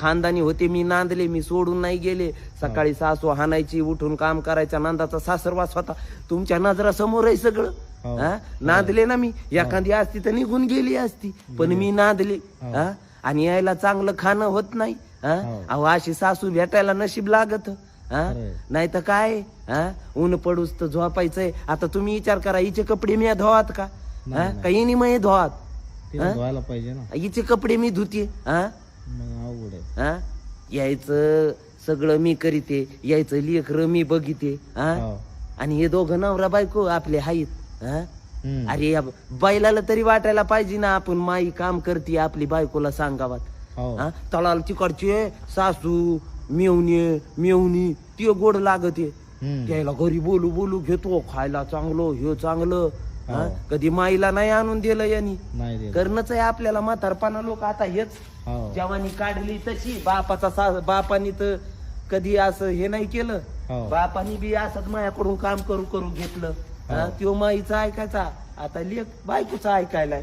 खानदानी होते, मी नांदले, मी सोडून नाही गेले. सकाळी सासू हाणायची, उठून काम करायचा, नांदाचा सासरवास होता. तुमच्या नजरा समोर आहे सगळं. हा, नांदले ना मी. एखादी असती तर निघून गेली असती, पण मी नांदले. हा, आणि यायला चांगलं खाणं होत नाही. अहो अशी सासू भेटायला नशीब लागत. नाही तर काय, ऊन पडूस तर झोपायचंय. आता तुम्ही विचार करा, हिचे कपडे मी धुवात का? काही नाही मग धुवात, धुवायला पाहिजे ना. हिचे कपडे मी धुते. मग अवघड आहे. यायचं सगळं मी करीते, यायचं लेकरं मी बघिते. आणि हे दोघं नवरा बायको आपले आहेत. अरे या बैलाला तरी वाटायला पाहिजे ना, आपण माई काम करते आपली बायकोला सांगावात. तळाला तिकडचे सासू मेवणी ती गोड लागते. त्याला घरी बोलू बोलू घेतो, खायला चांगलं हे चांगलं. कधी माईला नाही आणून दिलं यांनी. करणंच आहे आपल्याला. म्हातारपणा लोक आता हेच जवानी काढली तशी. बापानी तर कधी असं हे नाही केलं. बापानी बी असंच माझ्याकडून काम करू करू घेतलं. त्यो माईचा ऐकायचा, आता लेक बायकोचा ऐकायलाय.